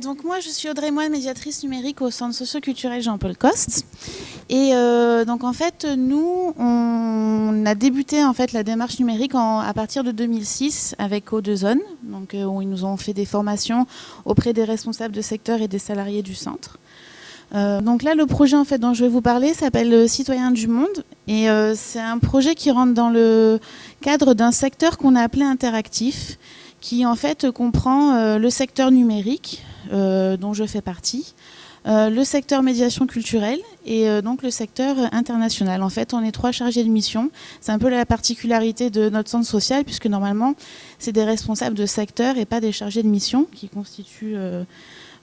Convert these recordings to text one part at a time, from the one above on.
Donc moi, je suis Audrey Moine, médiatrice numérique au Centre socio-culturel Jean-Paul Coste. Et donc en fait, nous, on a débuté en fait la démarche numérique à partir de 2006 avec O2Zone, donc où ils nous ont fait des formations auprès des responsables de secteur et des salariés du centre. Donc là, le projet en fait dont je vais vous parler s'appelle Citoyens du Monde, et c'est un projet qui rentre dans le cadre d'un secteur qu'on a appelé interactif, qui en fait comprend le secteur numérique, dont je fais partie, le secteur médiation culturelle et donc le secteur international. En fait, on est 3 chargés de mission. C'est un peu la particularité de notre centre social, puisque normalement, c'est des responsables de secteur et pas des chargés de mission qui constituent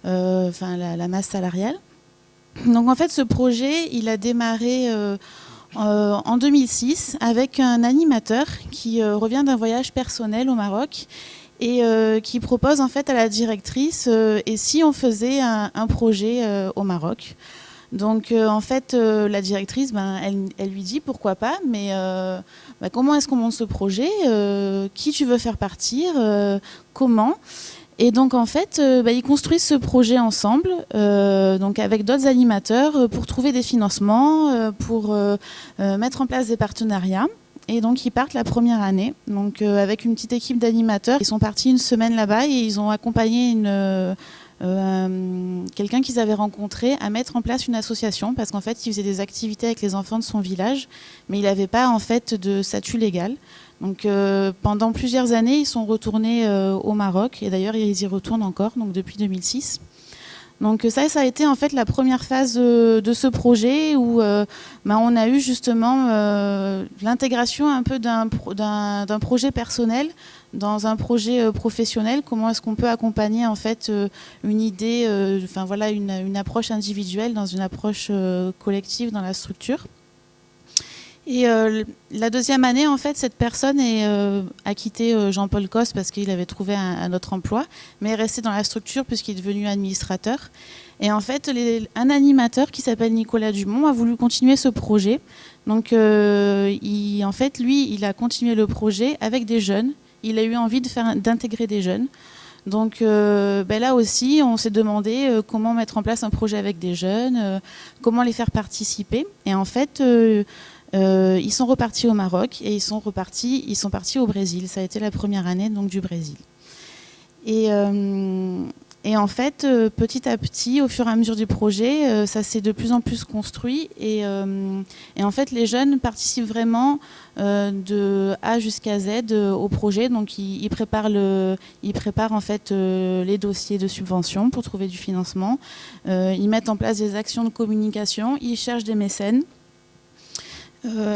la masse salariale. Donc en fait, ce projet, il a démarré en 2006 avec un animateur qui revient d'un voyage personnel au Maroc et qui propose en fait à la directrice et si on faisait un projet au Maroc. Donc en fait la directrice, elle lui dit pourquoi pas, mais comment est-ce qu'on monte ce projet, qui tu veux faire partir, comment. Et donc en fait, ils construisent ce projet ensemble, donc avec d'autres animateurs, pour trouver des financements, pour mettre en place des partenariats. Et donc ils partent la première année, donc avec une petite équipe d'animateurs. Ils sont partis une semaine là-bas et ils ont accompagné quelqu'un qu'ils avaient rencontré à mettre en place une association, parce qu'en fait il faisait des activités avec les enfants de son village, mais il n'avait pas en fait de statut légal. Donc pendant plusieurs années, ils sont retournés au Maroc, et d'ailleurs ils y retournent encore, donc depuis 2006. Donc ça a été en fait la première phase de ce projet où on a eu justement l'intégration un peu d'un projet personnel dans un projet professionnel. Comment est-ce qu'on peut accompagner en fait une idée, une approche individuelle dans une approche collective dans la structure. Et la deuxième année, en fait, cette personne a quitté Jean-Paul Coste parce qu'il avait trouvé un autre emploi, mais est resté dans la structure puisqu'il est devenu administrateur. Et en fait, un animateur qui s'appelle Nicolas Dumont a voulu continuer ce projet. Donc, il a continué le projet avec des jeunes. Il a eu envie d'intégrer des jeunes. Donc là aussi, on s'est demandé comment mettre en place un projet avec des jeunes, comment les faire participer. Et en fait, ils sont repartis au Maroc et ils sont partis au Brésil. Ça a été la première année donc du Brésil. Et en fait, petit à petit, au fur et à mesure du projet, ça s'est de plus en plus construit. Et en fait, les jeunes participent vraiment de A jusqu'à Z au projet. Donc, ils préparent en fait les dossiers de subvention pour trouver du financement. Ils mettent en place des actions de communication. Ils cherchent des mécènes.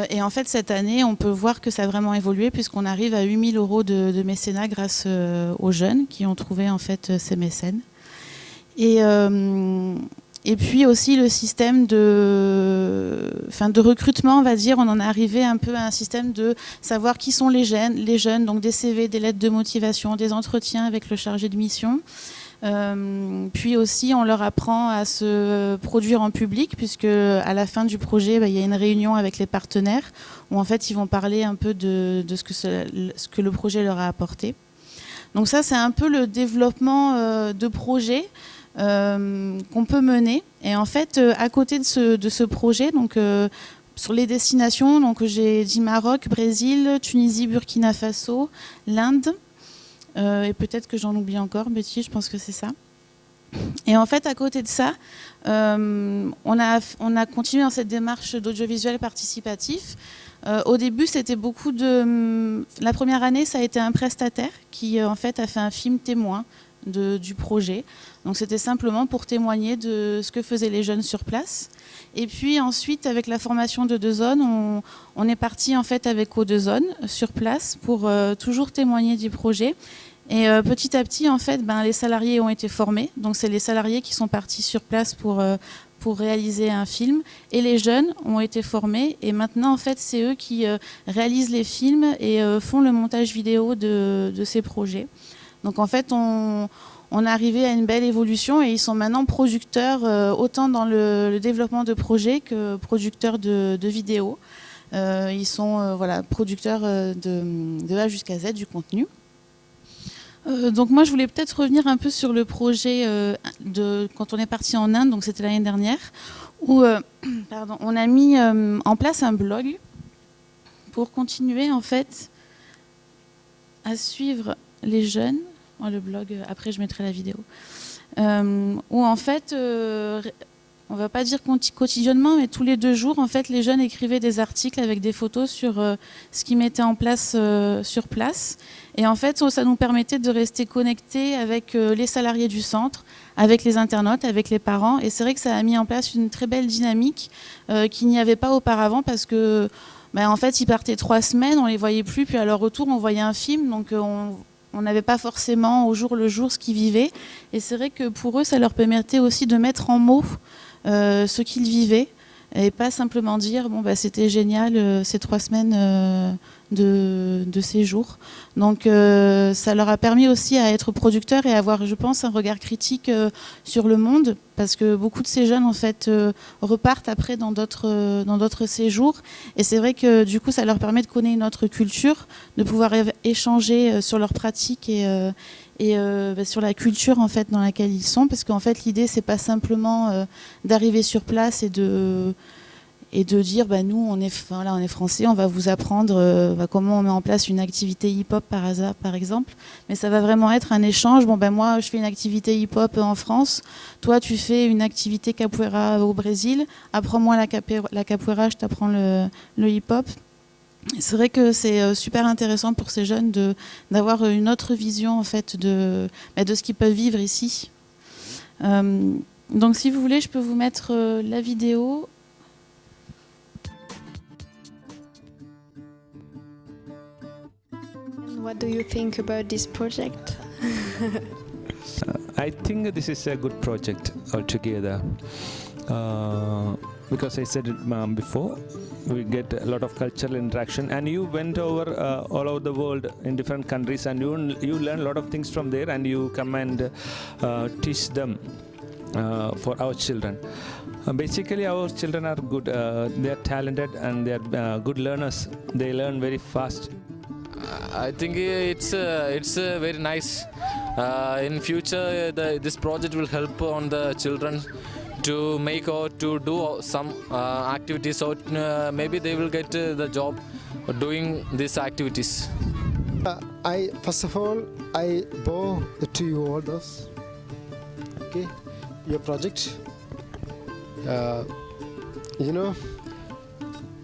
Et en fait, cette année, on peut voir que ça a vraiment évolué puisqu'on arrive à 8 000 € de mécénat grâce aux jeunes qui ont trouvé en fait ces mécènes. Et puis aussi le système de recrutement, on va dire, on en est arrivé un peu à un système de savoir qui sont les jeunes, donc des CV, des lettres de motivation, des entretiens avec le chargé de mission. Puis aussi on leur apprend à se produire en public, puisque à la fin du projet il y a une réunion avec les partenaires où en fait ils vont parler un peu de ce que le projet leur a apporté. Donc ça c'est un peu le développement de projet qu'on peut mener. Et en fait à côté de ce projet, donc sur les destinations, donc j'ai dit Maroc, Brésil, Tunisie, Burkina Faso, l'Inde. Et peut-être que j'en oublie encore, Betty, je pense que c'est ça. Et en fait, à côté de ça, on a continué dans cette démarche d'audiovisuel participatif. Au début, c'était beaucoup de... La première année, ça a été un prestataire qui, en fait, a fait un film témoin du projet. Donc, c'était simplement pour témoigner de ce que faisaient les jeunes sur place. Et puis ensuite, avec la formation de O2Zone, on est parti en fait avec O2Zone sur place pour toujours témoigner du projet. Et petit à petit, en fait, les salariés ont été formés. Donc c'est les salariés qui sont partis sur place pour réaliser un film. Et les jeunes ont été formés. Et maintenant, en fait, c'est eux qui réalisent les films et font le montage vidéo de ces projets. Donc en fait, on est arrivé à une belle évolution et ils sont maintenant producteurs autant dans le développement de projets que producteurs de vidéos. Ils sont producteurs de A jusqu'à Z du contenu. Donc moi je voulais peut-être revenir un peu sur le projet quand on est parti en Inde, donc c'était l'année dernière, où on a mis en place un blog pour continuer en fait à suivre les jeunes. Le blog, après je mettrai la vidéo, où en fait on va pas dire quotidiennement, mais tous les 2 jours, en fait, les jeunes écrivaient des articles avec des photos sur ce qu'ils mettaient en place sur place. Et en fait, ça nous permettait de rester connectés avec les salariés du centre, avec les internautes, avec les parents. Et c'est vrai que ça a mis en place une très belle dynamique qu'il n'y avait pas auparavant, parce que, en fait, ils partaient 3 semaines, on les voyait plus, puis à leur retour, on voyait un film, donc on n'avait pas forcément au jour le jour ce qu'ils vivaient. Et c'est vrai que pour eux, ça leur permettait aussi de mettre en mots ce qu'ils vivaient, et pas simplement dire c'était génial ces 3 semaines de séjour. Donc ça leur a permis aussi à être producteurs et à avoir, je pense, un regard critique sur le monde, parce que beaucoup de ces jeunes en fait repartent après dans d'autres séjours, et c'est vrai que du coup ça leur permet de connaître une autre culture, de pouvoir échanger sur leurs pratiques et sur la culture en fait dans laquelle ils sont, parce qu'en fait l'idée c'est pas simplement d'arriver sur place et de dire nous on est français, on va vous apprendre comment on met en place une activité hip-hop par exemple, mais ça va vraiment être un échange. Moi je fais une activité hip-hop en France, toi tu fais une activité capoeira au Brésil, apprends-moi la capoeira, je t'apprends le hip-hop. C'est vrai que c'est super intéressant pour ces jeunes d'avoir une autre vision en fait de ce qu'ils peuvent vivre ici. Donc si vous voulez, je peux vous mettre la vidéo. What do you think about this project? I think this is a good project altogether. Because I said it before, we get a lot of cultural interaction, and you went over all over the world in different countries, and you learn a lot of things from there, and you come and teach them for our children. Basically our children are good, they are talented, and they are good learners. They learn very fast. I think it's very nice. In future this project will help on the children to make or to do some activities, so maybe they will get the job doing these activities. First of all, I bow to you all those. Okay, your project.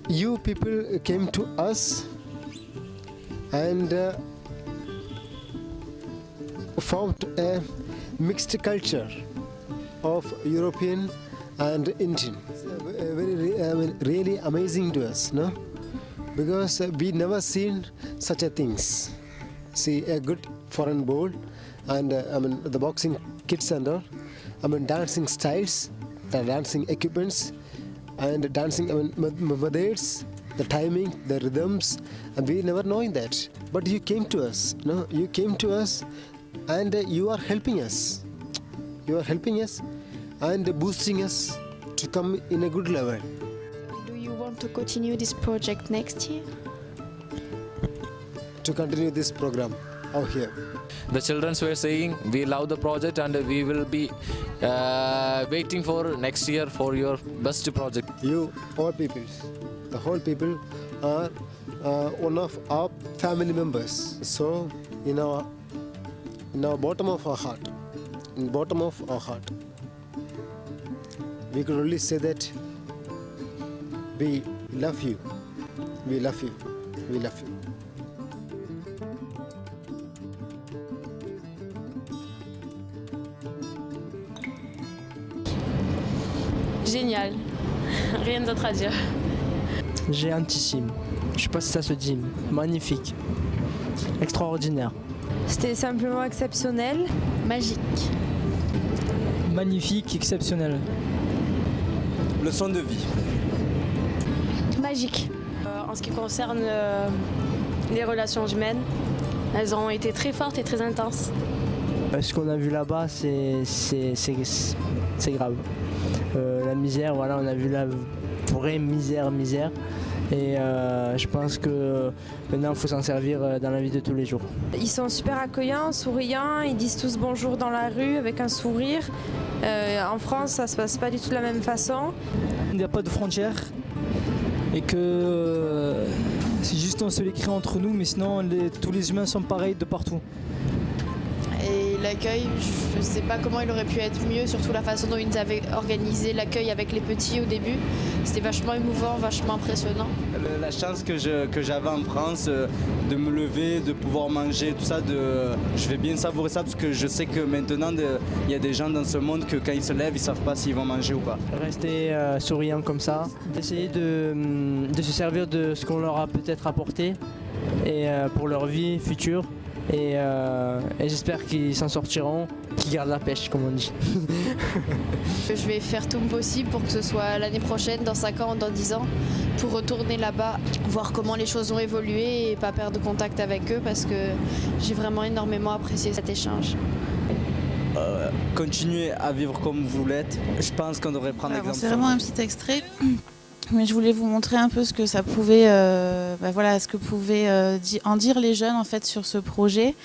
You people came to us and formed a mixed culture of European and Indian. Really amazing to us, no? Because we never seen such a things. See, a good foreign bowl, and the boxing kits and all. Dancing styles, the dancing equipments, and dancing methods, the timing, the rhythms, and we never knowing that. But you came to us, no? You came to us, and you are helping us. You are helping us and boosting us to come in a good level. Do you want to continue this project next year? To continue this program out here. The children were saying we love the project, and we will be waiting for next year for your best project. You, all people, the whole people are one of our family members. So in our bottom of our heart, we could only say that we love you, we love you, we love you. Génial, rien d'autre à dire. Géantissime, je sais pas si ça se dit, magnifique, extraordinaire. C'était simplement exceptionnel. Magique. Magnifique, exceptionnel. Leçon de vie. Magique. En ce qui concerne les relations humaines, elles ont été très fortes et très intenses. Ce qu'on a vu là-bas, c'est grave. La misère, voilà, on a vu la vraie misère. Et je pense que maintenant il faut s'en servir dans la vie de tous les jours. Ils sont super accueillants, souriants, ils disent tous bonjour dans la rue avec un sourire. En France, ça se passe pas du tout de la même façon. Il n'y a pas de frontières et que c'est juste on se l'écrit entre nous, mais sinon tous les humains sont pareils de partout. Et l'accueil, je ne sais pas comment il aurait pu être mieux, surtout la façon dont ils nous avaient organisé l'accueil avec les petits au début. C'était vachement émouvant, vachement impressionnant. La chance que j'avais en France de me lever, de pouvoir manger, tout ça, je vais bien savourer ça parce que je sais que maintenant il y a des gens dans ce monde que quand ils se lèvent, ils ne savent pas s'ils vont manger ou pas. Rester souriant comme ça, d'essayer de se servir de ce qu'on leur a peut-être apporté et pour leur vie future. Et j'espère qu'ils s'en sortiront, qu'ils gardent la pêche comme on dit. Je vais faire tout mon possible pour que ce soit l'année prochaine, dans 5 ans, dans 10 ans, pour retourner là-bas, voir comment les choses ont évolué et pas perdre contact avec eux parce que j'ai vraiment énormément apprécié cet échange. Continuez à vivre comme vous l'êtes. Je pense qu'on devrait prendre exemple. C'est vraiment un petit extrait. Mais je voulais vous montrer un peu ce que ça pouvait, ce que pouvaient en dire les jeunes en fait sur ce projet.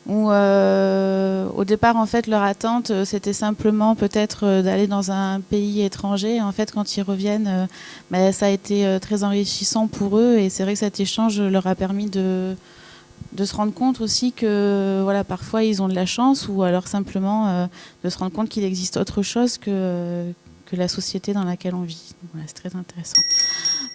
Où au départ en fait leur attente c'était simplement peut-être d'aller dans un pays étranger. Et en fait quand ils reviennent, ça a été très enrichissant pour eux et c'est vrai que cet échange leur a permis de se rendre compte aussi que parfois ils ont de la chance ou alors simplement de se rendre compte qu'il existe autre chose que la société dans laquelle on vit. Donc, voilà, c'est très intéressant.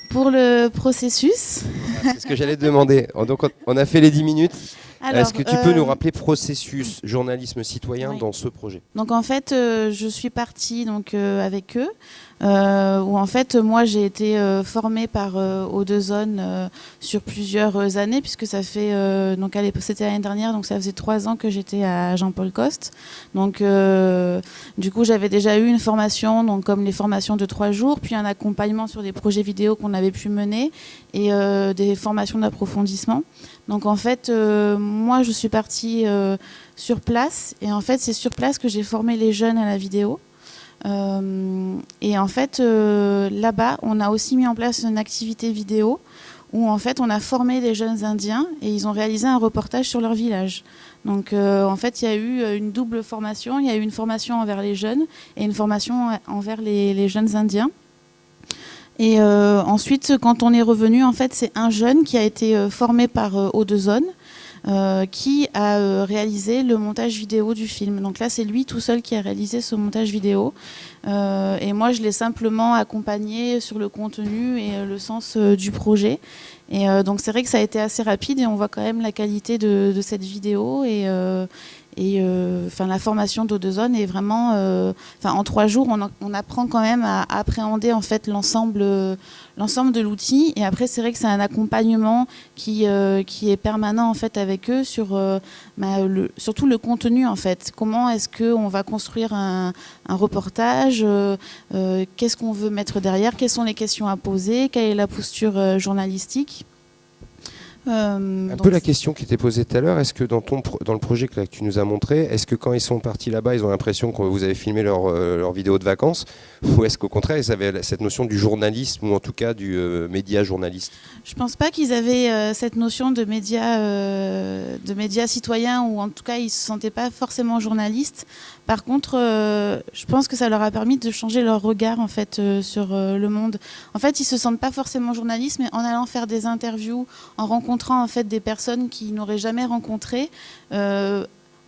Pour le processus... C'est ce que j'allais te demander. Donc, on a fait les 10 minutes. Alors, est-ce que tu peux nous rappeler processus journalisme citoyen dans ce projet? Donc en fait, je suis partie avec eux, où en fait moi j'ai été formée par O2Zone sur plusieurs années, puisque ça fait c'était l'année dernière, donc ça faisait 3 ans que j'étais à Jean-Paul Coste. Donc du coup j'avais déjà eu une formation, donc comme les formations de 3 jours, puis un accompagnement sur des projets vidéo qu'on avait pu mener et des formations d'approfondissement. Donc en fait, moi je suis partie sur place et en fait c'est sur place que j'ai formé les jeunes à la vidéo. Et en fait là-bas on a aussi mis en place une activité vidéo où en fait on a formé des jeunes indiens et ils ont réalisé un reportage sur leur village. Donc en fait il y a eu une double formation, il y a eu une formation envers les jeunes et une formation envers les jeunes indiens. Et ensuite, quand on est revenu, en fait, c'est un jeune qui a été formé par O2Zone qui a réalisé le montage vidéo du film. Donc là, c'est lui tout seul qui a réalisé ce montage vidéo. Et moi, je l'ai simplement accompagné sur le contenu et le sens du projet. Et donc c'est vrai que ça a été assez rapide et on voit quand même la qualité de cette vidéo et la formation d'O2Zone est vraiment en 3 jours on apprend quand même à appréhender en fait l'ensemble de l'outil et après c'est vrai que c'est un accompagnement qui est permanent en fait avec eux sur surtout le contenu en fait. Comment est-ce qu'on va construire un reportage, qu'est-ce qu'on veut mettre derrière, quelles sont les questions à poser, quelle est la posture journalistique. Un peu la question qui était posée tout à l'heure, est-ce que dans le projet que tu nous as montré, est-ce que quand ils sont partis là-bas, ils ont l'impression que vous avez filmé leur vidéo de vacances, ou est-ce qu'au contraire, ils avaient cette notion du journalisme, ou en tout cas du média journaliste? Je pense pas qu'ils avaient cette notion de média citoyen, ou en tout cas, ils ne se sentaient pas forcément journalistes. Par contre, je pense que ça leur a permis de changer leur regard en fait, sur le monde. En fait, ils ne se sentent pas forcément journalistes, mais en allant faire des interviews, en rencontrant en fait, des personnes qu'ils n'auraient jamais rencontrées, en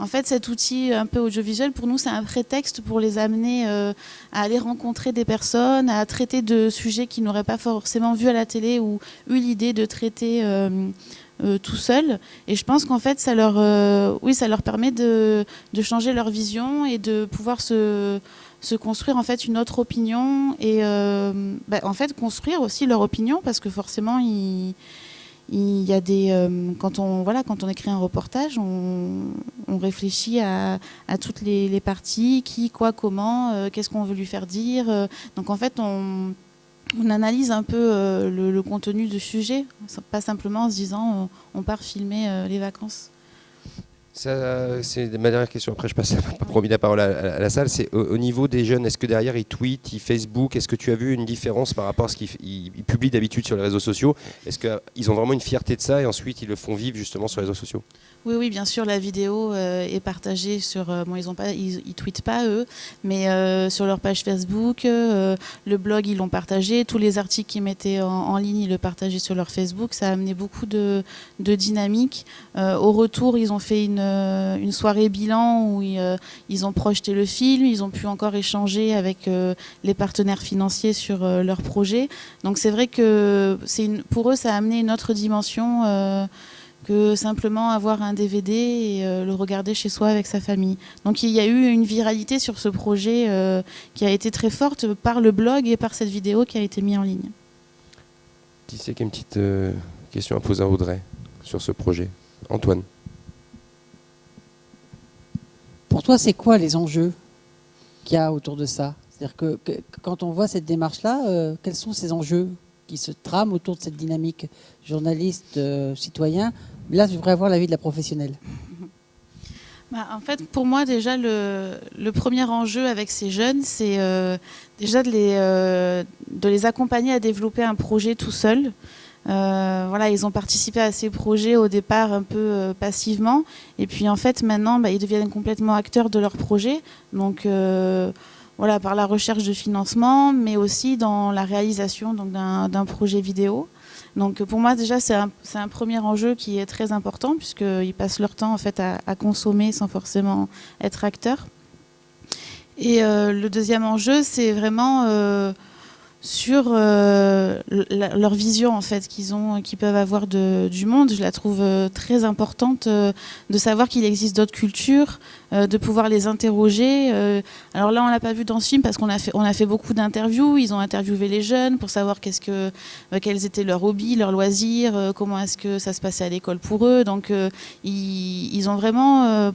fait, cet outil un peu audiovisuel, pour nous, c'est un prétexte pour les amener à aller rencontrer des personnes, à traiter de sujets qu'ils n'auraient pas forcément vus à la télé ou eu l'idée de traiter tout seul. Et je pense qu'en fait, ça leur permet de changer leur vision et de pouvoir se construire en fait une autre opinion et en fait construire aussi leur opinion parce que forcément il y a quand on écrit un reportage, on réfléchit à toutes les parties, qui, quoi, comment, qu'est-ce qu'on veut lui faire dire. Donc en fait, on analyse un peu le contenu du sujet, pas simplement en se disant on part filmer les vacances. C'est ma dernière question, après je passe promis la parole à la salle. C'est au niveau des jeunes, est-ce que derrière ils tweetent, ils Facebook, est-ce que tu as vu une différence par rapport à ce qu'ils publient d'habitude sur les réseaux sociaux? Est-ce qu'ils ont vraiment une fierté de ça et ensuite ils le font vivre justement sur les réseaux sociaux? Oui, bien sûr, la vidéo est partagée sur... bon, ils tweetent pas, eux, mais sur leur page Facebook, le blog, ils l'ont partagé. Tous les articles qu'ils mettaient en ligne, ils le partageaient sur leur Facebook. Ça a amené beaucoup de dynamique. Au retour, ils ont fait une soirée bilan où ils ont projeté le film. Ils ont pu encore échanger avec les partenaires financiers sur leur projet. Donc c'est vrai que pour eux, ça a amené une autre dimension que simplement avoir un DVD et le regarder chez soi avec sa famille. Donc il y a eu une viralité sur ce projet qui a été très forte par le blog et par cette vidéo qui a été mise en ligne. Qui c'est qui a une petite question à poser à Audrey sur ce projet? Antoine. Pour toi, c'est quoi les enjeux qu'il y a autour de ça? C'est-à-dire que quand on voit cette démarche-là, quels sont ces enjeux qui se trament autour de cette dynamique journaliste, citoyen? Là, je voudrais avoir l'avis de la professionnelle. En fait, pour moi, déjà, le premier enjeu avec ces jeunes, c'est déjà de les accompagner à développer un projet tout seul. Voilà, ils ont participé à ces projets au départ un peu passivement. Et puis, en fait, maintenant, ils deviennent complètement acteurs de leur projet. Donc, voilà, par la recherche de financement, mais aussi dans la réalisation d'un projet vidéo. Donc pour moi déjà c'est un premier enjeu qui est très important puisqu'ils passent leur temps en fait à consommer sans forcément être acteurs. Et le deuxième enjeu c'est vraiment sur leur vision en fait qu'ils peuvent avoir du monde. Je la trouve très importante de savoir qu'il existe d'autres cultures, de pouvoir les interroger. Alors là on l'a pas vu dans ce film parce qu'on a fait beaucoup d'interviews. Ils ont interviewé les jeunes pour savoir quels étaient leurs hobbies, leurs loisirs, comment est-ce que ça se passait à l'école pour eux. Donc ils ont vraiment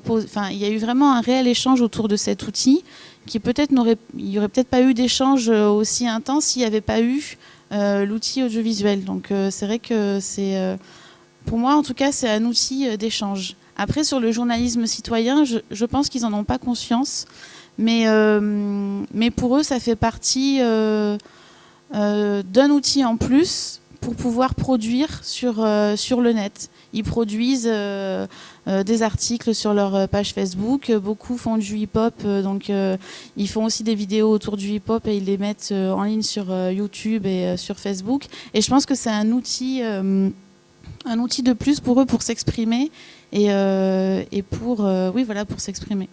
il y a eu vraiment un réel échange autour de cet outil qui peut-être il n'y aurait peut-être pas eu d'échange aussi intense s'il n'y avait pas eu l'outil audiovisuel. Donc c'est vrai que pour moi en tout cas, c'est un outil d'échange. Après, sur le journalisme citoyen, je pense qu'ils n'en ont pas conscience, mais pour eux, ça fait partie d'un outil en plus pour pouvoir produire sur le net. Ils produisent des articles sur leur page Facebook. Beaucoup font du hip-hop, donc ils font aussi des vidéos autour du hip-hop et ils les mettent en ligne sur YouTube et sur Facebook. Et je pense que c'est un outil de plus pour eux pour s'exprimer et pour pour s'exprimer.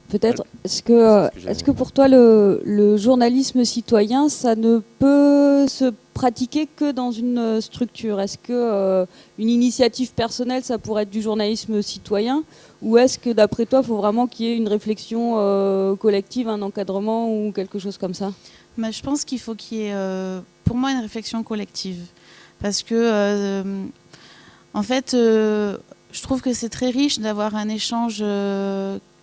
Peut-être, est-ce que pour toi le journalisme citoyen, ça ne peut se pratiquer que dans une structure? Est-ce que une initiative personnelle, ça pourrait être du journalisme citoyen? Ou est-ce que d'après toi, il faut vraiment qu'il y ait une réflexion collective, un encadrement ou quelque chose comme ça? Je pense qu'il faut qu'il y ait, pour moi, une réflexion collective. Parce que, en fait, je trouve que c'est très riche d'avoir un échange.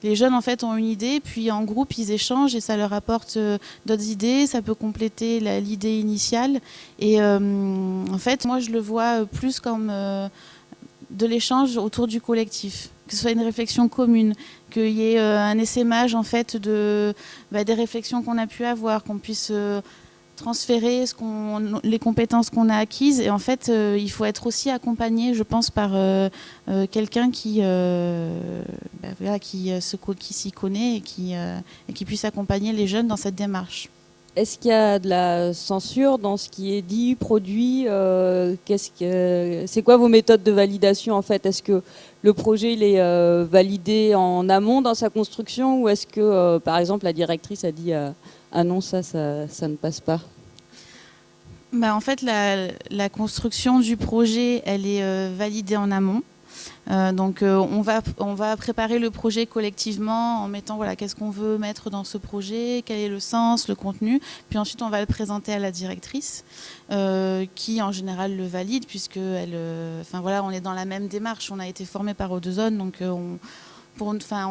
Les jeunes en fait ont une idée, puis en groupe ils échangent et ça leur apporte d'autres idées, ça peut compléter l'idée initiale. Et en fait, moi je le vois plus comme de l'échange autour du collectif, que ce soit une réflexion commune, qu'il y ait un essaimage en fait des réflexions qu'on a pu avoir, qu'on puisse transférer les compétences qu'on a acquises. Et en fait, il faut être aussi accompagné, je pense, par quelqu'un qui s'y connaît et qui puisse accompagner les jeunes dans cette démarche. Est-ce qu'il y a de la censure dans ce qui est dit, produit? C'est quoi vos méthodes de validation en fait? Est-ce que le projet il est validé en amont dans sa construction ou est-ce que, par exemple, la directrice a dit ah non, ça ne passe pas? En fait, la construction du projet, elle est validée en amont. Donc on va préparer le projet collectivement en mettant qu'est-ce qu'on veut mettre dans ce projet, quel est le sens, le contenu. Puis ensuite, on va le présenter à la directrice qui, en général, le valide puisque on est dans la même démarche. On a été formé par O2Zone, donc on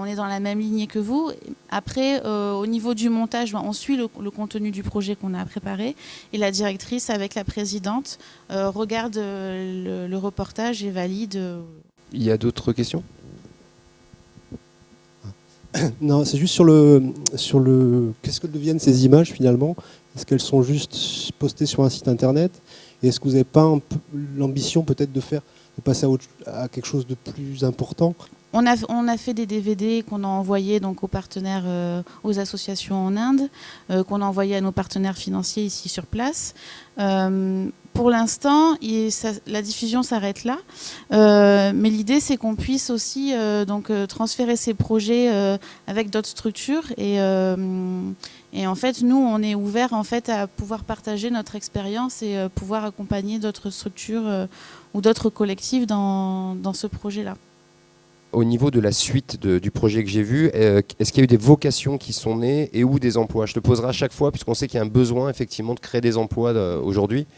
est dans la même lignée que vous. Après, au niveau du montage, on suit le contenu du projet qu'on a préparé et la directrice, avec la présidente, regarde le reportage et valide Il y a d'autres questions? Non, c'est juste sur le qu'est-ce que deviennent ces images finalement? Est-ce qu'elles sont juste postées sur un site internet? Et est-ce que vous n'avez pas l'ambition peut-être de passer à quelque chose de plus important? On a fait des DVD qu'on a envoyés donc aux partenaires, aux associations en Inde, qu'on a envoyés à nos partenaires financiers ici sur place. Pour l'instant, la diffusion s'arrête là, mais l'idée c'est qu'on puisse aussi transférer ces projets avec d'autres structures et en fait nous on est ouvert en fait à pouvoir partager notre expérience et pouvoir accompagner d'autres structures ou d'autres collectifs dans ce projet-là. Au niveau de la suite du projet que j'ai vu, est-ce qu'il y a eu des vocations qui sont nées et ou des emplois? Je te poserai à chaque fois, puisqu'on sait qu'il y a un besoin effectivement de créer des emplois aujourd'hui,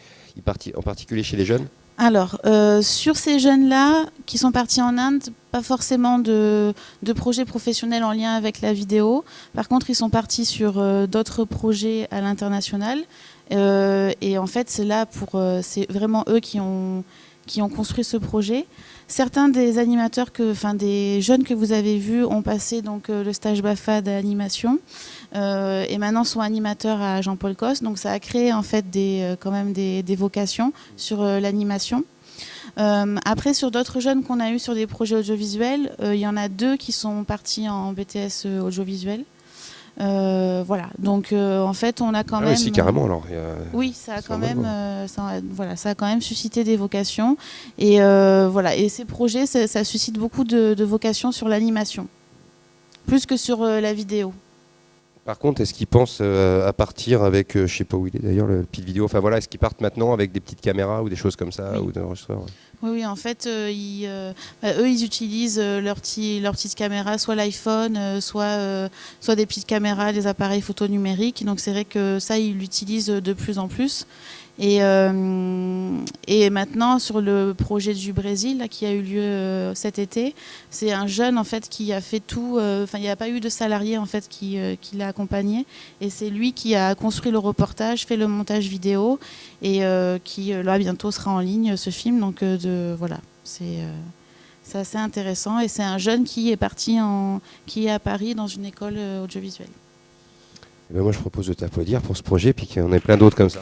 en particulier chez les jeunes. Alors, sur ces jeunes-là qui sont partis en Inde, pas forcément de projets professionnels en lien avec la vidéo. Par contre, ils sont partis sur d'autres projets à l'international. Et en fait, c'est vraiment eux qui ont construit ce projet. Certains des animateurs, des jeunes que vous avez vus ont passé donc, le stage BAFA d'animation et maintenant sont animateurs à Jean-Paul Cos. Donc ça a créé en fait quand même des vocations sur l'animation. Après, sur d'autres jeunes qu'on a eu sur des projets audiovisuels, il y en a 2 qui sont partis en BTS audiovisuel. Voilà, donc en fait on a quand même... Oui, carrément alors. Oui, ça a quand même, ça a quand même suscité des vocations et et ces projets, ça suscite beaucoup de vocations sur l'animation, plus que sur la vidéo. Par contre, est-ce qu'ils pensent à partir avec, je sais pas où il est d'ailleurs, le petit vidéo, enfin voilà, est-ce qu'ils partent maintenant avec des petites caméras ou des choses comme ça, ou des enregistreurs? Oui, en fait, eux, ils utilisent leur petite caméra, soit l'iPhone, soit des petites caméras, des appareils photo numériques. Donc c'est vrai que ça, ils l'utilisent de plus en plus. Et maintenant, sur le projet du Brésil là, qui a eu lieu cet été, c'est un jeune en fait qui a fait tout. Il n'y a pas eu de salarié en fait qui l'a accompagné, et c'est lui qui a construit le reportage, fait le montage vidéo, et qui là bientôt sera en ligne ce film. Donc voilà, c'est assez intéressant, et c'est un jeune qui est parti qui est à Paris dans une école audiovisuelle. Et ben moi je propose de t'applaudir pour ce projet, puis qu'il y en ait plein d'autres comme ça.